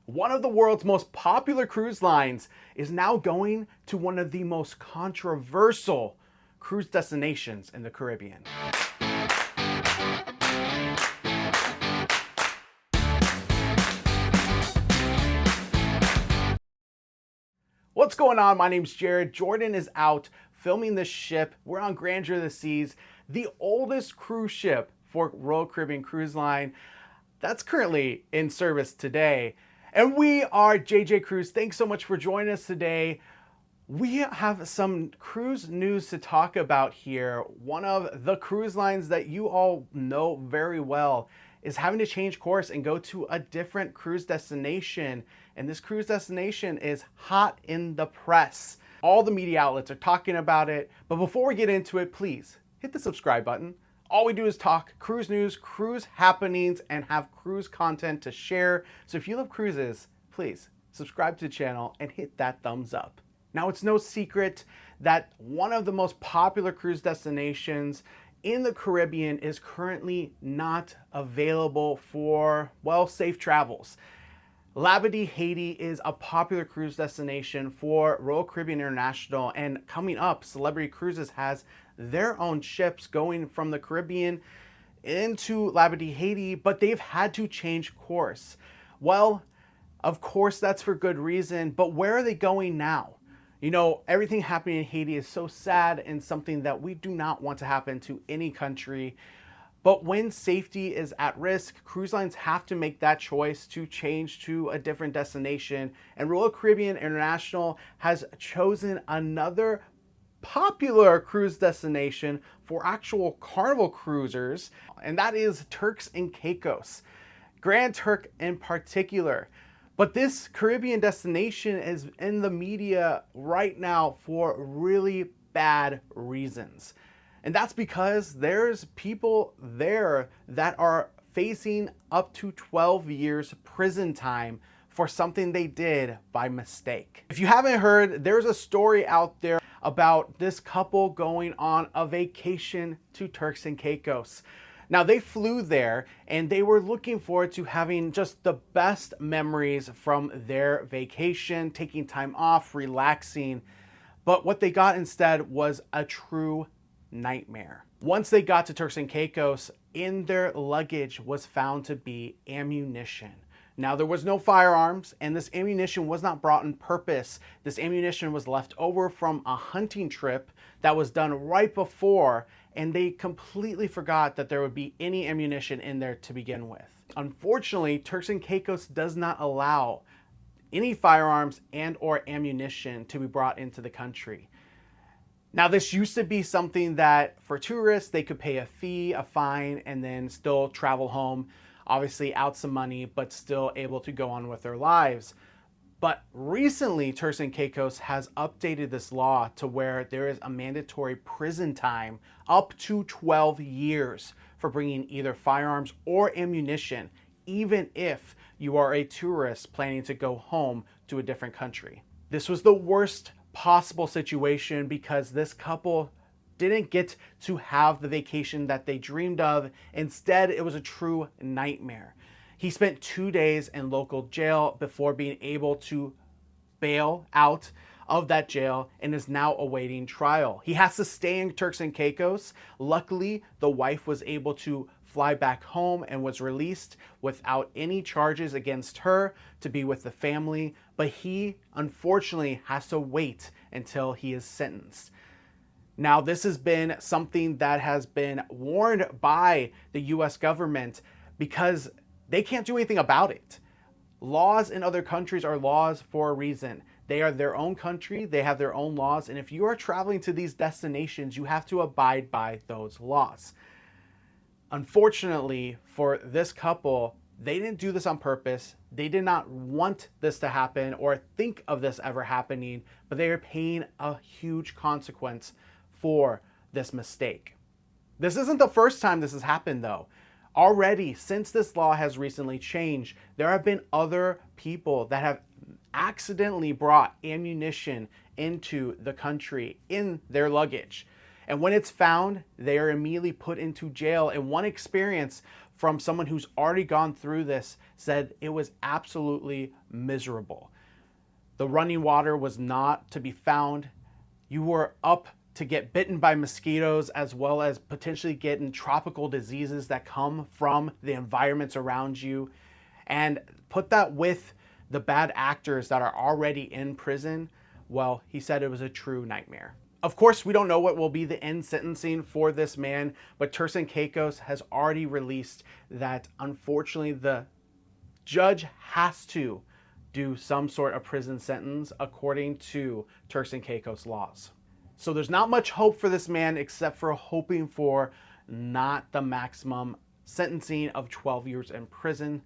One of the world's most popular cruise lines is now going to one of the most controversial cruise destinations in the Caribbean. What's going on? My name's Jared. Jordan is out filming this ship. We're on Grandeur of the Seas, the oldest cruise ship for Royal Caribbean Cruise Line that's currently in service today. And we are JJ Cruise. Thanks so much for joining us today. We have some cruise news to talk about here. One of the cruise lines that you all know very well is having to change course and go to a different cruise destination. And this cruise destination is hot in the press. All the media outlets are talking about it. But before we get into it, please hit the subscribe button. All we do is talk cruise news, cruise happenings, and have cruise content to share. So if you love cruises, please subscribe to the channel and hit that thumbs up. Now, it's no secret that one of the most popular cruise destinations in the Caribbean is currently not available for, well, safe travels. Labadee, Haiti is a popular cruise destination for Royal Caribbean International, and coming up, Celebrity Cruises has their own ships going from the Caribbean into Labadee, Haiti, but they've had to change course. Well, of course, that's for good reason, but where are they going now? You know, everything happening in Haiti is so sad and something that we do not want to happen to any country. But when safety is at risk, cruise lines have to make that choice to change to a different destination. And Royal Caribbean International has chosen another popular cruise destination for actual Carnival cruisers, and that is Turks and Caicos, Grand Turk in particular. But this Caribbean destination is in the media right now for really bad reasons. And that's because there's people there that are facing up to 12 years prison time for something they did by mistake. If you haven't heard, there's a story out there about this couple going on a vacation to Turks and Caicos. Now, they flew there and they were looking forward to having just the best memories from their vacation, taking time off, relaxing. But what they got instead was a true nightmare. Once they got to Turks and Caicos, in their luggage was found to be ammunition. Now, there was no firearms, and this ammunition was not brought on purpose. This ammunition was left over from a hunting trip that was done right before, and they completely forgot that there would be any ammunition in there to begin with. Unfortunately, Turks and Caicos does not allow any firearms and or ammunition to be brought into the country. Now, this used to be something that for tourists, they could pay a fee, a fine, and then still travel home, obviously out some money, but still able to go on with their lives. But recently, Turks and Caicos has updated this law to where there is a mandatory prison time up to 12 years for bringing either firearms or ammunition, even if you are a tourist planning to go home to a different country. This was the worst possible situation because this couple didn't get to have the vacation that they dreamed of. Instead, it was a true nightmare. He spent 2 days in local jail before being able to bail out of that jail and is now awaiting trial. He has to stay in Turks and Caicos. Luckily, the wife was able to fly back home and was released without any charges against her to be with the family. But he, unfortunately, has to wait until he is sentenced. Now, this has been something that has been warned by the US government because they can't do anything about it. Laws in other countries are laws for a reason. They are their own country, they have their own laws, and if you are traveling to these destinations, you have to abide by those laws. Unfortunately, for this couple, they didn't do this on purpose. They did not want this to happen or think of this ever happening, but they are paying a huge consequence for this mistake. This isn't the first time this has happened, though. Already, since this law has recently changed, there have been other people that have accidentally brought ammunition into the country in their luggage. And when it's found, they are immediately put into jail. And one experience from someone who's already gone through this said it was absolutely miserable. The running water was not to be found. You were up to get bitten by mosquitoes, as well as potentially getting tropical diseases that come from the environments around you. And put that with the bad actors that are already in prison. Well, he said it was a true nightmare. Of course, we don't know what will be the end sentencing for this man, but Turks and Caicos has already released that unfortunately the judge has to do some sort of prison sentence according to Turks and Caicos laws. So there's not much hope for this man except for hoping for not the maximum sentencing of 12 years in prison.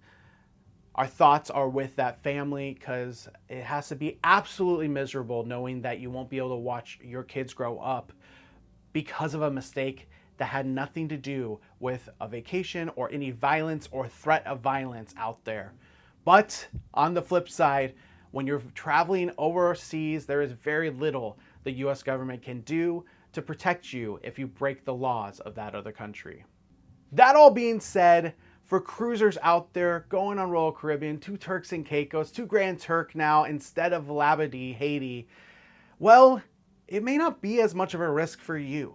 Our thoughts are with that family because it has to be absolutely miserable knowing that you won't be able to watch your kids grow up because of a mistake that had nothing to do with a vacation or any violence or threat of violence out there. But on the flip side, when you're traveling overseas, there is very little the US government can do to protect you if you break the laws of that other country. That all being said, for cruisers out there going on Royal Caribbean to Turks and Caicos, to Grand Turk now instead of Labadee, Haiti, well, it may not be as much of a risk for you.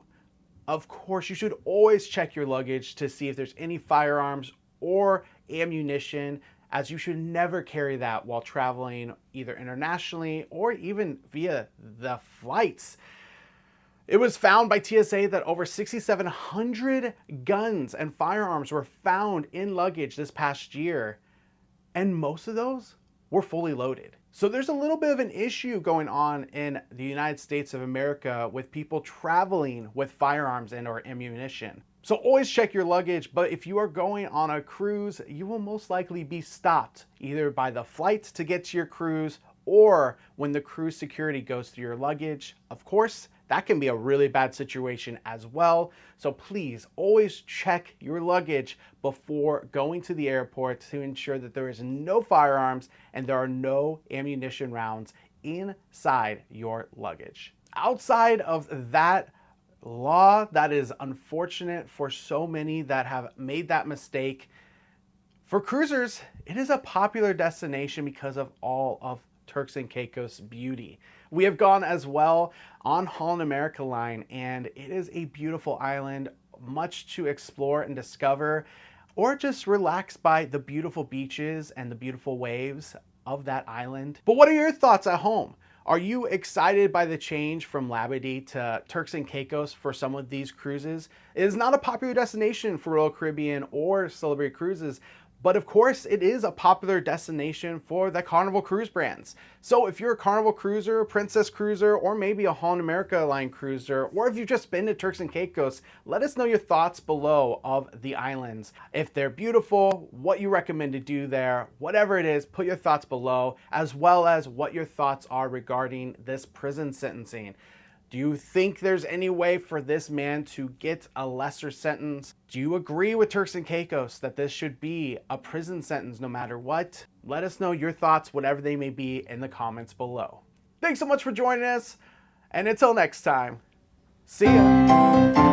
Of course, you should always check your luggage to see if there's any firearms or ammunition, as you should never carry that while traveling either internationally or even via the flights. It was found by TSA that over 6,700 guns and firearms were found in luggage this past year, and most of those were fully loaded. So there's a little bit of an issue going on in the United States of America with people traveling with firearms and or ammunition. So always check your luggage, but if you are going on a cruise, you will most likely be stopped either by the flight to get to your cruise or when the cruise security goes through your luggage. Of course, that can be a really bad situation as well. So please always check your luggage before going to the airport to ensure that there is no firearms and there are no ammunition rounds inside your luggage. Outside of that law, that is unfortunate for so many that have made that mistake. For cruisers, it is a popular destination because of all of Turks and Caicos beauty. We have gone as well on Holland America Line, and it is a beautiful island, much to explore and discover, or just relax by the beautiful beaches and the beautiful waves of that island. But what are your thoughts at home? Are you excited by the change from Labadee to Turks and Caicos for some of these cruises? It is not a popular destination for Royal Caribbean or Celebrity Cruises, but of course it is a popular destination for the Carnival Cruise brands. So if you're a Carnival cruiser, Princess cruiser, or maybe a Holland America Line cruiser, or if you've just been to Turks and Caicos, let us know your thoughts below of the islands. If they're beautiful, what you recommend to do there, whatever it is, put your thoughts below, as well as what your thoughts are regarding this prison sentencing. Do you think there's any way for this man to get a lesser sentence? Do you agree with Turks and Caicos that this should be a prison sentence no matter what? Let us know your thoughts, whatever they may be, in the comments below. Thanks so much for joining us, and until next time, see ya.